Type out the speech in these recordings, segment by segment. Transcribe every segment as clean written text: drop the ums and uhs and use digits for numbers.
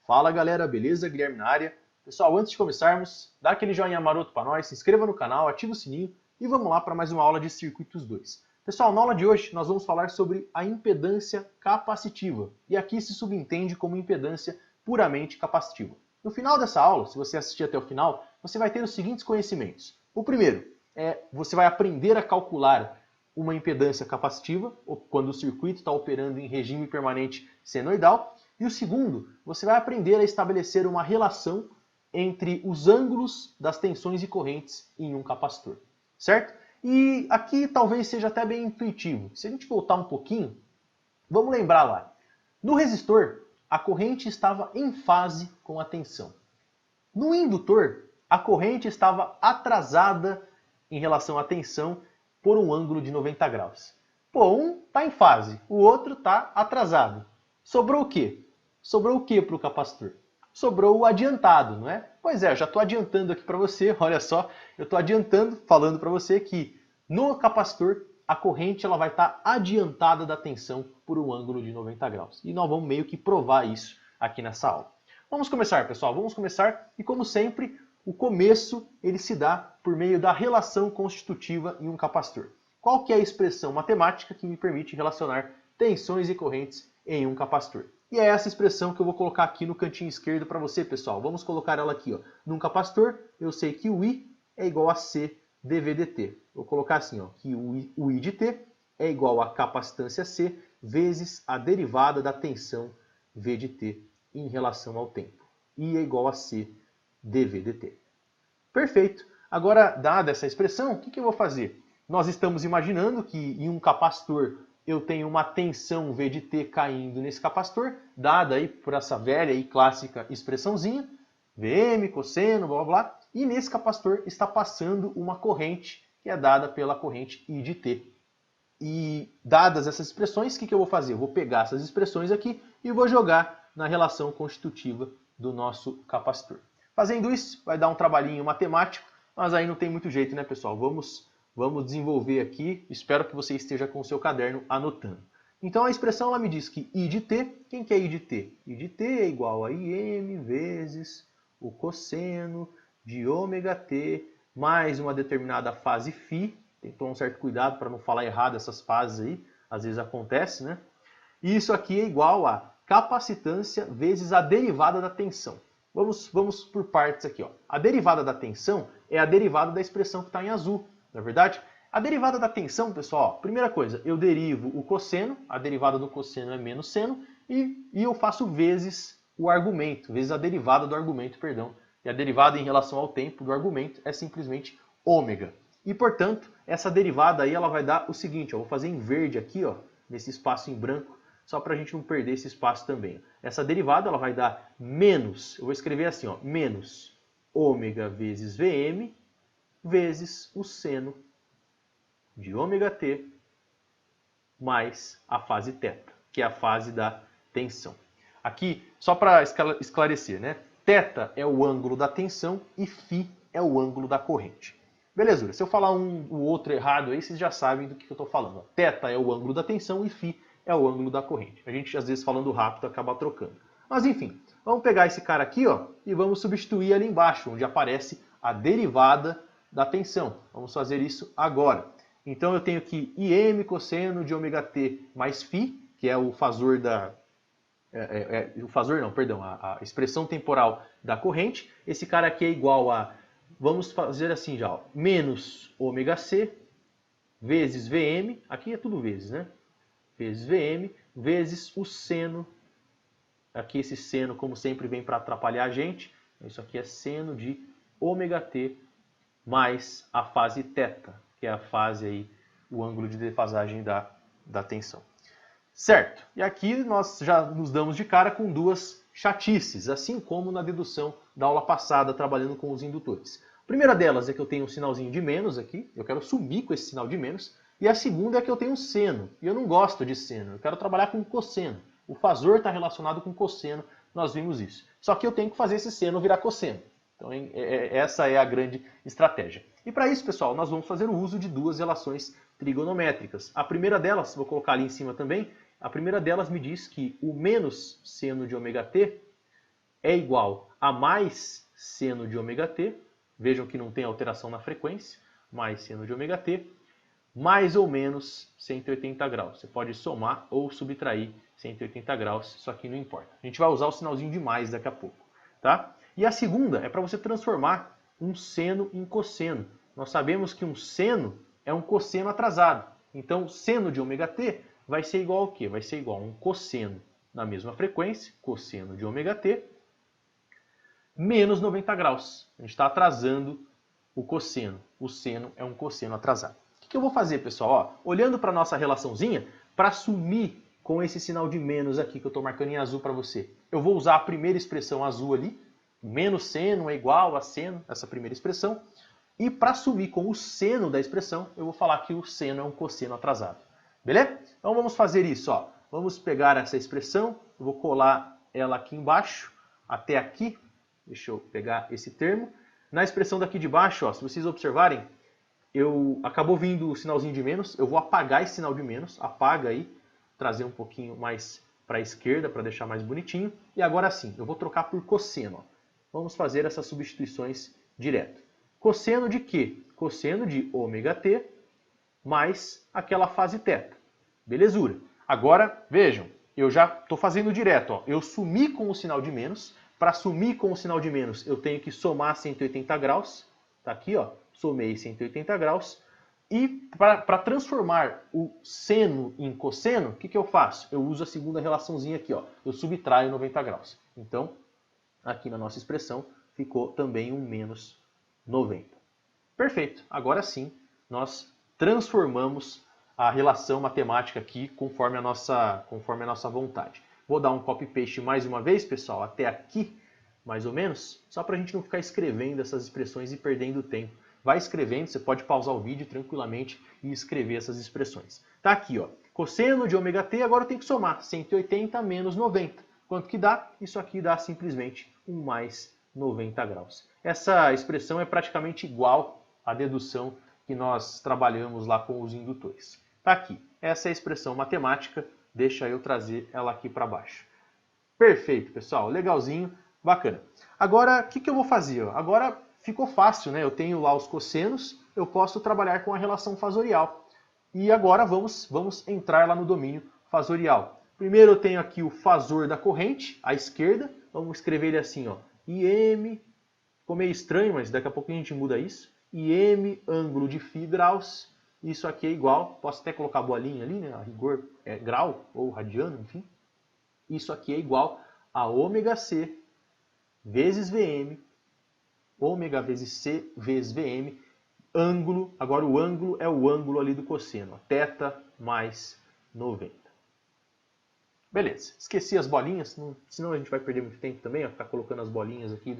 Fala galera, beleza? Guilherme na área. Pessoal, antes de começarmos, dá aquele joinha maroto para nós, se inscreva no canal, ativa o sininho e vamos lá para mais uma aula de Circuitos 2. Pessoal, na aula de hoje nós vamos falar sobre a impedância capacitiva e aqui se subentende como impedância puramente capacitiva. No final dessa aula, se você assistir até o final, você vai ter os seguintes conhecimentos. O primeiro é você vai aprender a calcular uma impedância capacitiva, quando o circuito está operando em regime permanente senoidal. E o segundo, você vai aprender a estabelecer uma relação entre os ângulos das tensões e correntes em um capacitor, certo? E aqui talvez seja até bem intuitivo. Se a gente voltar um pouquinho, vamos lembrar lá. No resistor, a corrente estava em fase com a tensão. No indutor, a corrente estava atrasada em relação à tensão por um ângulo de 90 graus. Pô, um está em fase, o outro está atrasado. Sobrou o quê? Sobrou o quê para o capacitor? Sobrou o adiantado, não é? Pois é, eu já estou adiantando aqui para você, olha só, eu estou adiantando, falando para você que no capacitor a corrente ela vai estar adiantada da tensão por um ângulo de 90 graus. E nós vamos meio que provar isso aqui nessa aula. Vamos começar, pessoal, vamos começar e como sempre, o começo ele se dá por meio da relação constitutiva em um capacitor. Qual que é a expressão matemática que me permite relacionar tensões e correntes em um capacitor? E é essa expressão que eu vou colocar aqui no cantinho esquerdo para você, pessoal. Vamos colocar ela aqui, ó. Num capacitor, eu sei que o I é igual a C dV dt. Vou colocar assim, ó, que o I de T é igual a capacitância C vezes a derivada da tensão V de T em relação ao tempo. I é igual a C dV dt. Perfeito. Agora, dada essa expressão, o que eu vou fazer? Nós estamos imaginando que em um capacitor eu tenho uma tensão V de T caindo nesse capacitor, dada aí por essa velha e clássica expressãozinha, Vm, cosseno, blá blá blá, e nesse capacitor está passando uma corrente que é dada pela corrente I de T. E dadas essas expressões, o que eu vou fazer? Eu vou pegar essas expressões aqui e vou jogar na relação constitutiva do nosso capacitor. Fazendo isso, vai dar um trabalhinho matemático, mas aí não tem muito jeito, né, pessoal? Vamos desenvolver aqui. Espero que você esteja com o seu caderno anotando. Então a expressão ela me diz que I de T, quem que é I de T? I de T é igual a Im vezes o cosseno de ômega t mais uma determinada fase φ. Tem que tomar um certo cuidado para não falar errado essas fases aí, às vezes acontece, né? E isso aqui é igual a capacitância vezes a derivada da tensão. Vamos por partes aqui, ó. A derivada da tensão é a derivada da expressão que está em azul, não é verdade? A derivada da tensão, pessoal, ó, primeira coisa, eu derivo o cosseno, a derivada do cosseno é menos seno, e eu faço vezes o argumento, vezes a derivada do argumento, perdão. E a derivada em relação ao tempo do argumento é simplesmente ômega. E, portanto, essa derivada aí ela vai dar o seguinte, ó, vou fazer em verde aqui, ó, nesse espaço em branco, só para a gente não perder esse espaço também. Essa derivada ela vai dar menos, eu vou escrever assim, ó, menos ômega vezes Vm vezes o seno de ômega t mais a fase θ, que é a fase da tensão. Aqui, só para esclarecer, né? Θ é o ângulo da tensão e φ é o ângulo da corrente. Beleza, se eu falar o outro errado aí, vocês já sabem do que eu estou falando. Θ é o ângulo da tensão e φ é o ângulo da corrente. A gente, às vezes, falando rápido, acaba trocando. Mas, enfim, vamos pegar esse cara aqui, ó, e vamos substituir ali embaixo, onde aparece a derivada da tensão. Vamos fazer isso agora. Então, eu tenho aqui Im cosseno de ômega t mais φ, que é o fasor da... o fasor não, perdão, a expressão temporal da corrente. Esse cara aqui é igual a... Vamos fazer assim já, ó, menos ômega c vezes Vm, aqui é tudo vezes, né? Vezes Vm, vezes o seno, aqui esse seno, como sempre, vem para atrapalhar a gente, isso aqui é seno de ômega t mais a fase θ, que é a fase aí, o ângulo de defasagem da tensão. Certo, e aqui nós já nos damos de cara com duas chatices, assim como na dedução da aula passada, trabalhando com os indutores. A primeira delas é que eu tenho um sinalzinho de menos aqui, eu quero sumir com esse sinal de menos, e a segunda é que eu tenho um seno, e eu não gosto de seno, eu quero trabalhar com cosseno. O fasor está relacionado com cosseno, nós vimos isso. Só que eu tenho que fazer esse seno virar cosseno. Então essa é a grande estratégia. E para isso, pessoal, nós vamos fazer o uso de duas relações trigonométricas. A primeira delas, vou colocar ali em cima também, a primeira delas me diz que o menos seno de ômega t é igual a mais seno de ômega t, vejam que não tem alteração na frequência, mais seno de ômega t, mais ou menos 180 graus. Você pode somar ou subtrair 180 graus, isso aqui não importa. A gente vai usar o sinalzinho de mais daqui a pouco. Tá? E a segunda é para você transformar um seno em cosseno. Nós sabemos que um seno é um cosseno atrasado. Então, seno de ômega t vai ser igual ao quê? Vai ser igual a um cosseno na mesma frequência, cosseno de ômega t, menos 90 graus. A gente está atrasando o cosseno. O seno é um cosseno atrasado. O que eu vou fazer, pessoal? Ó, olhando para a nossa relaçãozinha, para sumir com esse sinal de menos aqui que eu estou marcando em azul para você, eu vou usar a primeira expressão azul ali, menos seno é igual a seno, essa primeira expressão, e para sumir com o seno da expressão, eu vou falar que o seno é um cosseno atrasado. Beleza? Então vamos fazer isso. Ó. Vamos pegar essa expressão, eu vou colar ela aqui embaixo, até aqui. Deixa eu pegar esse termo. Na expressão daqui de baixo, ó, se vocês observarem, acabou vindo o sinalzinho de menos, eu vou apagar esse sinal de menos, apaga aí, trazer um pouquinho mais para a esquerda para deixar mais bonitinho. E agora sim, eu vou trocar por cosseno. Ó. Vamos fazer essas substituições direto. Cosseno de quê? Cosseno de ômega t mais aquela fase θ. Belezura. Agora, vejam, eu já estou fazendo direto. Ó. Eu sumi com o sinal de menos. Para sumir com o sinal de menos, eu tenho que somar 180 graus. Está aqui, ó. Somei 180 graus. E para transformar o seno em cosseno, o que eu faço? Eu uso a segunda relaçãozinha aqui, ó. Eu subtraio 90 graus. Então, aqui na nossa expressão, ficou também um menos 90. Perfeito. Agora sim, nós transformamos a relação matemática aqui conforme a nossa vontade. Vou dar um copy-paste mais uma vez, pessoal, até aqui, mais ou menos, só para a gente não ficar escrevendo essas expressões e perdendo tempo. Vai escrevendo, você pode pausar o vídeo tranquilamente e escrever essas expressões. Tá aqui, ó, cosseno de ômega t, agora eu tenho que somar 180 menos 90. Quanto que dá? Isso aqui dá simplesmente um mais 90 graus. Essa expressão é praticamente igual à dedução que nós trabalhamos lá com os indutores. Tá aqui, essa é a expressão matemática, deixa eu trazer ela aqui para baixo. Perfeito, pessoal, legalzinho, bacana. Agora, o que eu vou fazer? Agora ficou fácil, né? Eu tenho lá os cossenos, eu posso trabalhar com a relação fasorial. E agora vamos entrar lá no domínio fasorial. Primeiro eu tenho aqui o fasor da corrente, à esquerda, vamos escrever ele assim, ó, IM, ficou meio estranho, mas daqui a pouco a gente muda isso, IM, ângulo de φ graus, isso aqui é igual, posso até colocar a bolinha ali, né, a rigor é grau ou radiano, enfim, isso aqui é igual a ômega C vezes VM, ômega vezes C vezes VM, ângulo, agora o ângulo é o ângulo ali do cosseno, θ mais 90. Beleza, esqueci as bolinhas, senão a gente vai perder muito tempo também, ó, ficar colocando as bolinhas aqui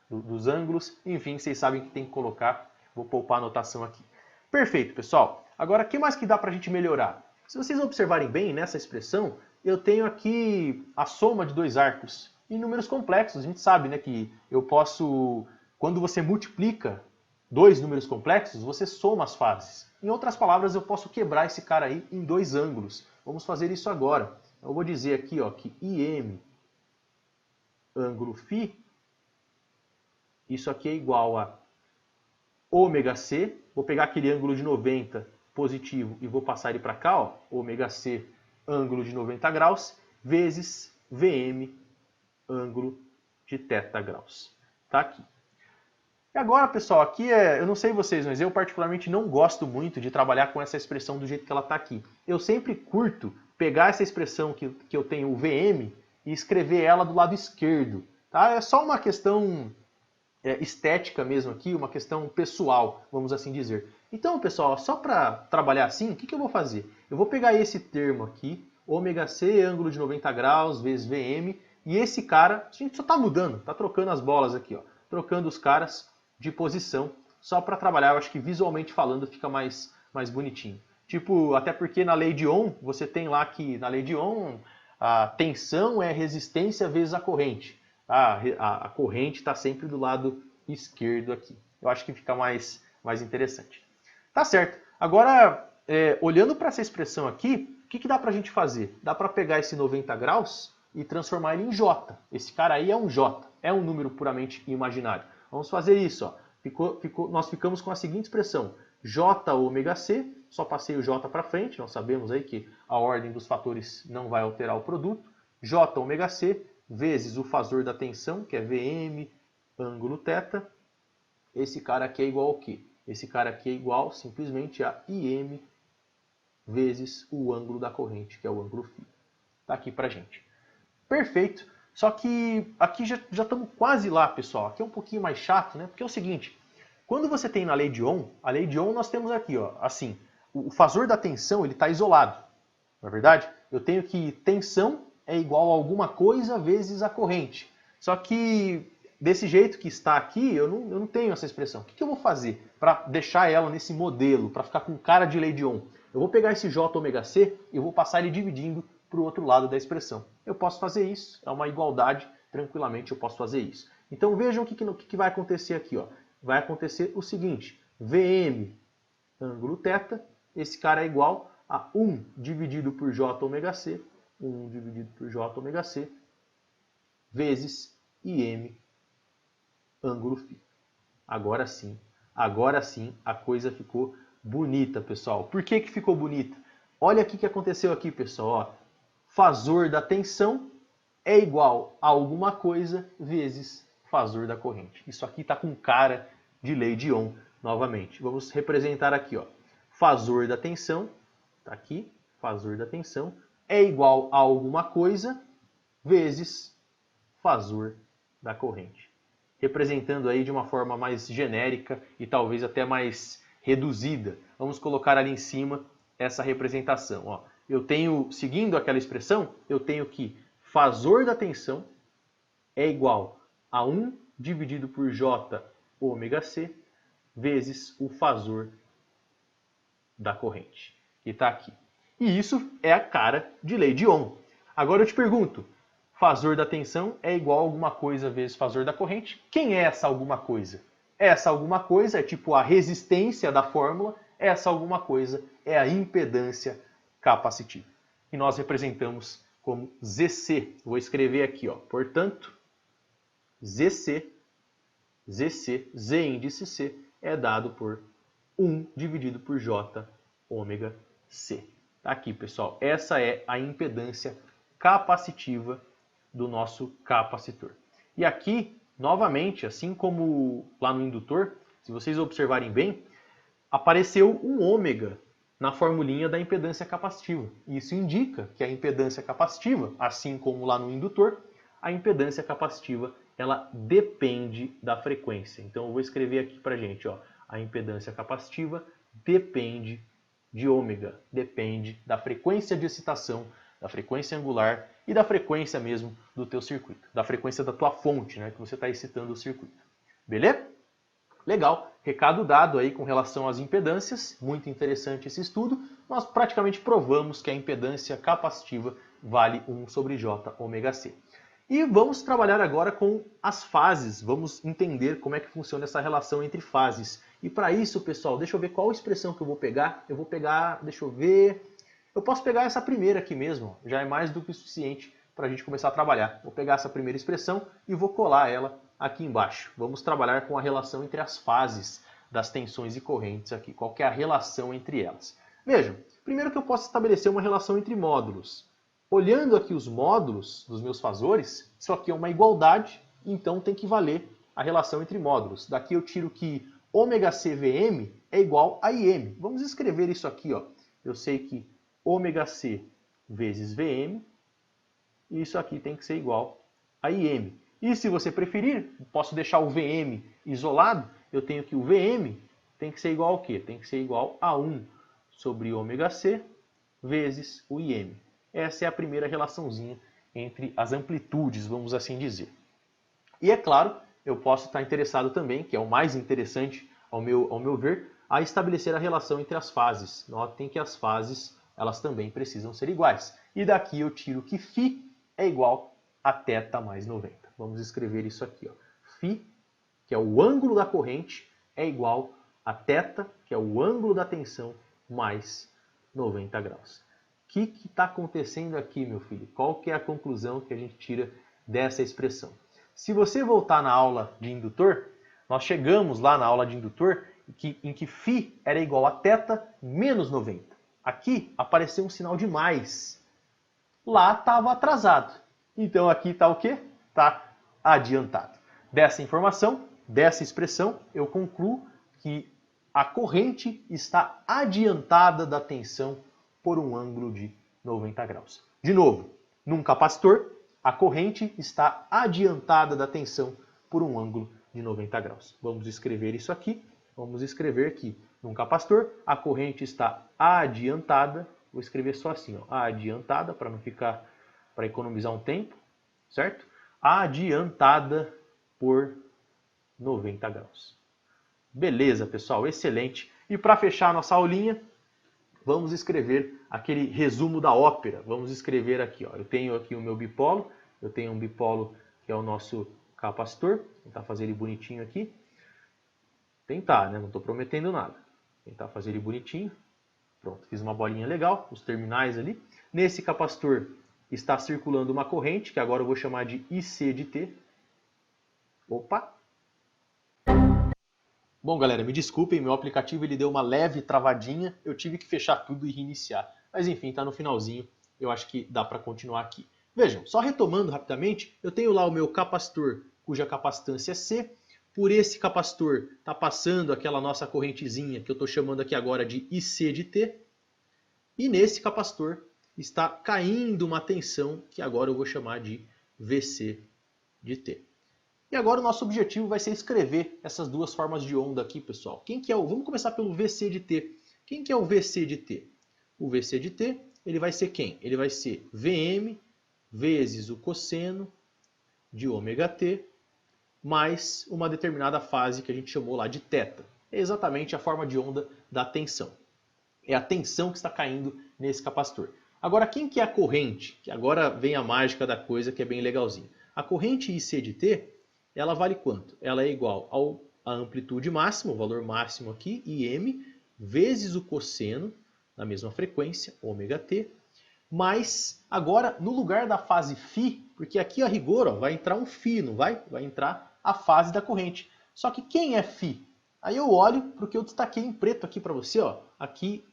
dos ângulos. Enfim, vocês sabem que tem que colocar, vou poupar a anotação aqui. Perfeito, pessoal. Agora, o que mais que dá para a gente melhorar? Se vocês observarem bem nessa expressão, eu tenho aqui a soma de dois arcos em números complexos. A gente sabe, né, que eu posso, quando você multiplica dois números complexos, você soma as fases. Em outras palavras, eu posso quebrar esse cara aí em dois ângulos. Vamos fazer isso agora. Eu vou dizer aqui, ó, que IM, ângulo φ, isso aqui é igual a ômega C. Vou pegar aquele ângulo de 90 positivo e vou passar ele para cá, ó, ômega C, ângulo de 90 graus, vezes VM, ângulo de θ graus. Tá aqui. E agora, pessoal, aqui eu não sei vocês, mas eu particularmente não gosto muito de trabalhar com essa expressão do jeito que ela está aqui. Eu sempre curto pegar essa expressão que eu tenho, o VM, e escrever ela do lado esquerdo. Tá? É só uma questão estética mesmo aqui, uma questão pessoal, vamos assim dizer. Então, pessoal, só para trabalhar assim, o que eu vou fazer? Eu vou pegar esse termo aqui, ômega C, ângulo de 90 graus, vezes VM, e esse cara, a gente só está mudando, está trocando as bolas aqui, ó, trocando os caras de posição, só para trabalhar, eu acho que visualmente falando fica mais bonitinho. Tipo, até porque na lei de Ohm, você tem lá que na lei de Ohm a tensão é resistência vezes a corrente. A corrente está sempre do lado esquerdo aqui. Eu acho que fica mais interessante. Tá certo. Agora, olhando para essa expressão aqui, o que dá para a gente fazer? Dá para pegar esse 90 graus e transformar ele em J. Esse cara aí é um J. é um número puramente imaginário. Vamos fazer isso. Ó. Nós ficamos com a seguinte expressão. J ômega C, só passei o J para frente, nós sabemos aí que a ordem dos fatores não vai alterar o produto. J ômega C vezes o fasor da tensão, que é Vm, ângulo θ. Esse cara aqui é igual ao quê? Esse cara aqui é igual simplesmente a Im vezes o ângulo da corrente, que é o ângulo φ. Está aqui para gente. Perfeito. Só que aqui já estamos quase lá, pessoal. Aqui é um pouquinho mais chato, né? Porque é o seguinte, quando você tem na lei de Ohm, a lei de Ohm nós temos aqui, ó, assim, o fasor da tensão ele está isolado, não é verdade? Eu tenho que tensão é igual a alguma coisa vezes a corrente. Só que desse jeito que está aqui, eu não tenho essa expressão. O que eu vou fazer para deixar ela nesse modelo, para ficar com cara de lei de Ohm? Eu vou pegar esse J ômega C e eu vou passar ele dividindo para o outro lado da expressão. Eu posso fazer isso, é uma igualdade, tranquilamente eu posso fazer isso. Então vejam o que vai acontecer aqui. Ó. Vai acontecer o seguinte, Vm ângulo θ, esse cara é igual a 1 dividido por J ômega C, 1 dividido por J ômega C, vezes Im ângulo φ. Agora sim a coisa ficou bonita, pessoal. Por que ficou bonita? Olha o que aconteceu aqui, pessoal. Ó. Fasor da tensão é igual a alguma coisa vezes fasor da corrente. Isso aqui está com cara de lei de Ohm novamente. Vamos representar aqui. Ó. Fasor da tensão, está aqui, fasor da tensão, é igual a alguma coisa vezes fasor da corrente. Representando aí de uma forma mais genérica e talvez até mais reduzida. Vamos colocar ali em cima essa representação. Ó. Eu tenho, seguindo aquela expressão, eu tenho que fasor da tensão é igual a 1 dividido por J ômega C vezes o fasor da corrente, que está aqui. E isso é a cara de lei de Ohm. Agora eu te pergunto, fasor da tensão é igual a alguma coisa vezes fasor da corrente. Quem é essa alguma coisa? Essa alguma coisa é tipo a resistência da fórmula, essa alguma coisa é a impedância capacitiva. E nós representamos como ZC. Vou escrever aqui, ó. Portanto, ZC, Z índice C, é dado por 1 dividido por J ômega C. Tá aqui, pessoal. Essa é a impedância capacitiva do nosso capacitor. E aqui, novamente, assim como lá no indutor, se vocês observarem bem, apareceu um ômega na formulinha da impedância capacitiva. Isso indica que a impedância capacitiva, assim como lá no indutor, a impedância capacitiva ela depende da frequência. Então eu vou escrever aqui para a gente, ó, a impedância capacitiva depende de ômega, depende da frequência de excitação, da frequência angular e da frequência mesmo do teu circuito, da frequência da tua fonte, né, que você está excitando o circuito. Beleza? Legal, recado dado aí com relação às impedâncias, muito interessante esse estudo. Nós praticamente provamos que a impedância capacitiva vale 1 sobre J ômega C. E vamos trabalhar agora com as fases, vamos entender como é que funciona essa relação entre fases. E para isso, pessoal, deixa eu ver qual expressão que eu vou pegar. Eu vou pegar, deixa eu ver, eu posso pegar essa primeira aqui mesmo, já é mais do que o suficiente para a gente começar a trabalhar. Vou pegar essa primeira expressão e vou colar ela aqui embaixo. Vamos trabalhar com a relação entre as fases das tensões e correntes aqui. Qual que é a relação entre elas? Vejam, primeiro que eu posso estabelecer uma relação entre módulos. Olhando aqui os módulos dos meus fasores, isso aqui é uma igualdade, então tem que valer a relação entre módulos. Daqui eu tiro que ômega CVM é igual a IM. Vamos escrever isso aqui. Ó. Eu sei que ômega C vezes VM, e isso aqui tem que ser igual a IM. E se você preferir, posso deixar o VM isolado, eu tenho que o VM tem que ser igual ao quê? Tem que ser igual a 1 sobre ômega C vezes o IM. Essa é a primeira relaçãozinha entre as amplitudes, vamos assim dizer. E é claro, eu posso estar interessado também, que é o mais interessante ao meu ver, a estabelecer a relação entre as fases. Notem que as fases elas também precisam ser iguais. E daqui eu tiro que φ é igual a θ mais 90. Vamos escrever isso aqui. Ó. Φ, que é o ângulo da corrente, é igual a θ, que é o ângulo da tensão, mais 90 graus. O que está acontecendo aqui, meu filho? Qual que é a conclusão que a gente tira dessa expressão? se você voltar na aula de indutor, nós chegamos lá na aula de indutor em que φ era igual a θ menos 90. Aqui apareceu um sinal de mais. Lá estava atrasado. Então aqui está o quê? Está adiantado. Dessa informação, dessa expressão, eu concluo que a corrente está adiantada da tensão por um ângulo de 90 graus. De novo, num capacitor, a corrente está adiantada da tensão por um ângulo de 90 graus. Vamos escrever isso aqui. Vamos escrever que num capacitor a corrente está adiantada. Vou escrever só assim, ó, adiantada, para não ficar, para economizar um tempo, certo? Adiantada por 90 graus. Beleza, pessoal, excelente. E para fechar a nossa aulinha, vamos escrever aquele resumo da ópera. Vamos escrever aqui, ó. Eu tenho aqui o meu bipolo, eu tenho um bipolo que é o nosso capacitor. Vou tentar fazer ele bonitinho aqui. Tentar, né? Não estou prometendo nada. Tentar fazer ele bonitinho. Pronto, fiz uma bolinha legal, os terminais ali. Nesse capacitor está circulando uma corrente, que agora eu vou chamar de IC de T. Opa! Bom, galera, me desculpem, meu aplicativo ele deu uma leve travadinha. Eu tive que fechar tudo e reiniciar. Mas enfim, está no finalzinho. Eu acho que dá para continuar aqui. Vejam, só retomando rapidamente, eu tenho lá o meu capacitor, cuja capacitância é C. Por esse capacitor está passando aquela nossa correntezinha, que eu estou chamando aqui agora de IC de T. E nesse capacitor está caindo uma tensão, que agora eu vou chamar de VC de T. E agora o nosso objetivo vai ser escrever essas duas formas de onda aqui, pessoal. Vamos começar pelo VC de T. Quem que é o VC de T? O VC de T, ele vai ser quem? Ele vai ser Vm vezes o cosseno de ômega-t mais uma determinada fase que a gente chamou lá de θ. É exatamente a forma de onda da tensão. É a tensão que está caindo nesse capacitor. Agora, quem que é a corrente? Que agora vem a mágica da coisa, que é bem legalzinho. A corrente IC de T, ela vale quanto? Ela é igual à amplitude máxima, o valor máximo aqui, Im, vezes o cosseno, na mesma frequência, ômega-t, mas agora no lugar da fase φ, porque aqui a rigor ó, vai entrar um φ, não vai? Vai entrar a fase da corrente. Só que quem é φ? Aí eu olho para o que eu destaquei em preto aqui para você, ó, aqui,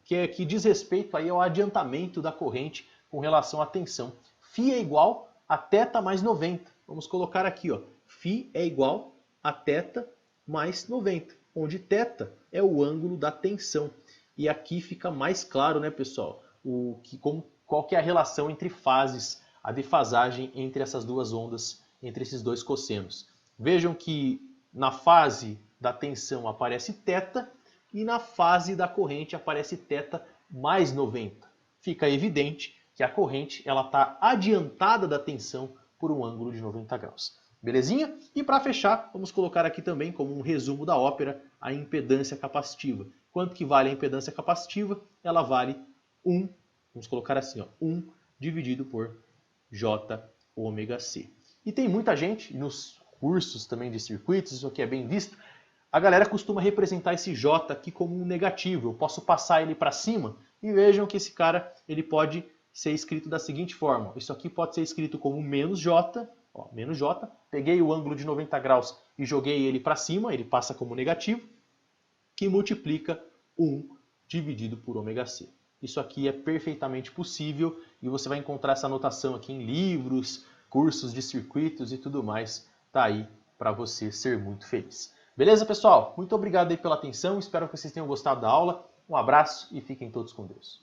que diz respeito aí ao adiantamento da corrente com relação à tensão. Φ é igual a θ mais 90. Vamos colocar aqui, ó, φ é igual a θ mais 90, onde θ é o ângulo da tensão. E aqui fica mais claro, né, pessoal, qual que é a relação entre fases, a defasagem entre essas duas ondas, entre esses dois cossenos. Vejam que na fase da tensão aparece θ e na fase da corrente aparece θ mais 90. Fica evidente que a corrente está adiantada da tensão por um ângulo de 90 graus. Belezinha? E para fechar, vamos colocar aqui também como um resumo da ópera a impedância capacitiva. Quanto que vale a impedância capacitiva? Ela vale 1, vamos colocar assim, ó, 1 dividido por J ômega C. E tem muita gente, nos cursos também de circuitos, isso aqui é bem visto, a galera costuma representar esse J aqui como um negativo. Eu posso passar ele para cima e vejam que esse cara ele pode ser escrito da seguinte forma. Isso aqui pode ser escrito como menos J, ó, menos J. Peguei o ângulo de 90 graus e joguei ele para cima, ele passa como negativo, que multiplica 1 dividido por ômega C. Isso aqui é perfeitamente possível e você vai encontrar essa notação aqui em livros, cursos de circuitos e tudo mais. Tá aí para você ser muito feliz. Beleza, pessoal? Muito obrigado aí pela atenção. Espero que vocês tenham gostado da aula. Um abraço e fiquem todos com Deus.